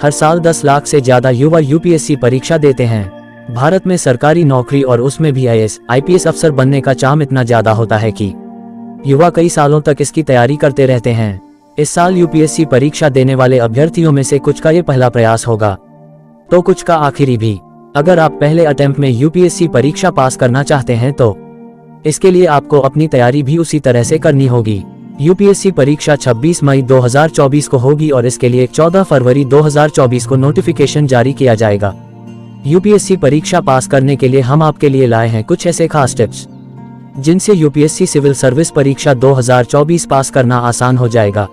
हर साल 10 लाख से ज्यादा युवा यूपीएससी परीक्षा देते हैं। भारत में सरकारी नौकरी और उसमें भी आईएएस, आईपीएस अफसर बनने का चाम इतना ज्यादा होता है कि युवा कई सालों तक इसकी तैयारी करते रहते हैं। इस साल यूपीएससी परीक्षा देने वाले अभ्यर्थियों में से कुछ का ये पहला प्रयास होगा, तो कुछ का आखिरी भी। अगर आप पहले अटेम्प्ट में यूपीएससी परीक्षा पास करना चाहते हैं तो इसके लिए आपको अपनी तैयारी भी उसी तरह से करनी होगी। यूपीएससी परीक्षा 26 मई 2024 को होगी और इसके लिए 14 फरवरी 2024 को नोटिफिकेशन जारी किया जाएगा। यूपीएससी परीक्षा पास करने के लिए हम आपके लिए लाए हैं कुछ ऐसे खास टिप्स जिनसे यूपीएससी सिविल सर्विस परीक्षा 2024 पास करना आसान हो जाएगा।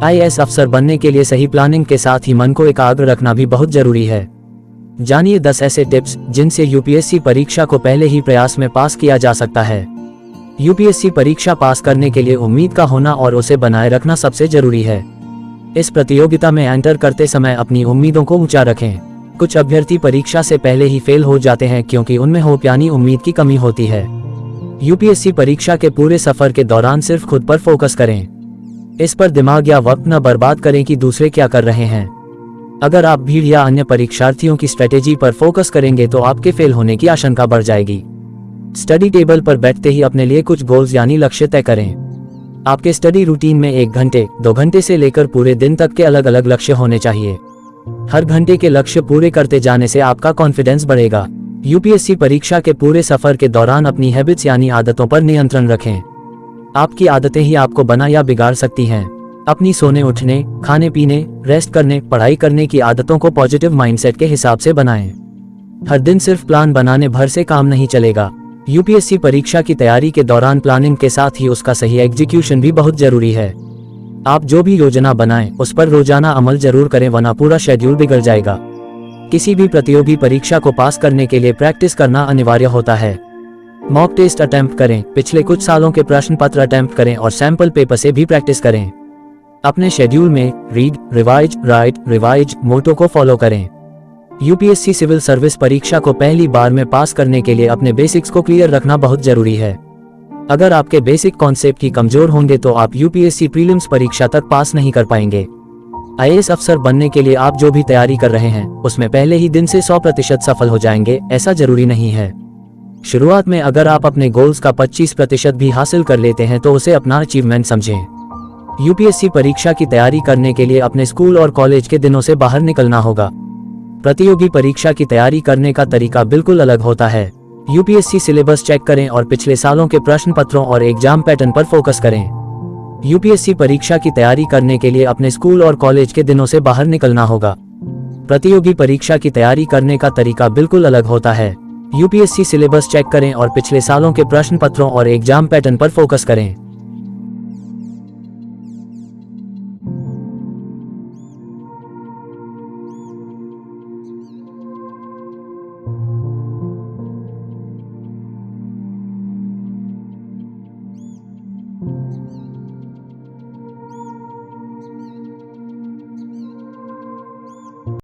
आईएएस अफसर बनने के लिए सही प्लानिंग के साथ ही मन को एकाग्र रखना भी बहुत जरूरी है। जानिए 10 ऐसे टिप्स जिनसे यूपीएससी परीक्षा को पहले ही प्रयास में पास किया जा सकता है। यूपीएससी परीक्षा पास करने के लिए उम्मीद का होना और उसे बनाए रखना सबसे जरूरी है। इस प्रतियोगिता में एंटर करते समय अपनी उम्मीदों को ऊंचा रखें। कुछ अभ्यर्थी परीक्षा से पहले ही फेल हो जाते हैं क्योंकि उनमें होप यानी उम्मीद की कमी होती है। यूपीएससी परीक्षा के पूरे सफर के दौरान सिर्फ खुद पर फोकस करें। इस पर दिमाग या वक्त न बर्बाद करें कि दूसरे क्या कर रहे हैं। अगर आप भीड़ या अन्य परीक्षार्थियों की स्ट्रेटेजी पर फोकस करेंगे तो आपके फेल होने की आशंका बढ़ जाएगी। स्टडी टेबल पर बैठते ही अपने लिए कुछ गोल्स यानी लक्ष्य तय करें। आपके स्टडी रूटीन में 1 घंटे, 2 घंटे से लेकर पूरे दिन तक के अलग अलग लक्ष्य होने चाहिए। हर घंटे के लक्ष्य पूरे करते जाने से आपका कॉन्फिडेंस बढ़ेगा। यूपीएससी परीक्षा के पूरे सफर के दौरान अपनी हैबिट्स यानी आदतों पर नियंत्रण रखें। आपकी आदतें ही आपको बना या बिगाड़ सकती हैं। अपनी सोने उठने, खाने पीने, रेस्ट करने, पढ़ाई करने की आदतों को पॉजिटिव माइंडसेट के हिसाब से बनाएं। हर दिन सिर्फ प्लान बनाने भर से काम नहीं चलेगा। यूपीएससी परीक्षा की तैयारी के दौरान प्लानिंग के साथ ही उसका सही एग्जीक्यूशन भी बहुत जरूरी है। आप जो भी योजना बनाएं उस पर रोजाना अमल जरूर करें, वरना पूरा शेड्यूल बिगड़ जाएगा। किसी भी प्रतियोगी परीक्षा को पास करने के लिए प्रैक्टिस करना अनिवार्य होता है। मॉक टेस्ट अटेम्प्ट करें, पिछले कुछ सालों के प्रश्न पत्र अटेम्प्ट करें और सैंपल पेपर से भी प्रैक्टिस करें। अपने शेड्यूल में रीड, रिवाइज, राइट, रिवाइज मोटो को फॉलो करें। यूपीएससी सिविल सर्विस परीक्षा को पहली बार में पास करने के लिए अपने बेसिक्स को क्लियर रखना बहुत जरूरी है। अगर आपके बेसिक कॉन्सेप्ट ही कमजोर होंगे तो आप यूपीएससी प्रीलिम्स परीक्षा तक पास नहीं कर पाएंगे। आईएएस अफसर बनने के लिए आप जो भी तैयारी कर रहे हैं उसमें पहले ही दिन से 100% सफल हो जाएंगे, ऐसा जरूरी नहीं है। शुरुआत में अगर आप अपने गोल्स का 25% भी हासिल कर लेते हैं तो उसे अपना अचीवमेंट समझें। यूपीएससी परीक्षा की तैयारी करने के लिए अपने स्कूल और कॉलेज के दिनों से बाहर निकलना होगा। प्रतियोगी परीक्षा की तैयारी करने का तरीका बिल्कुल अलग होता है। यूपीएससी सिलेबस चेक करें और पिछले सालों के प्रश्न पत्रों और एग्जाम पैटर्न पर फोकस करें। यूपीएससी परीक्षा की तैयारी करने के लिए अपने स्कूल और कॉलेज के दिनों से बाहर निकलना होगा। प्रतियोगी परीक्षा की तैयारी करने का तरीका बिल्कुल अलग होता है। यूपीएससी सिलेबस चेक करें और पिछले सालों के प्रश्न पत्रों और एग्जाम पैटर्न पर फोकस करें।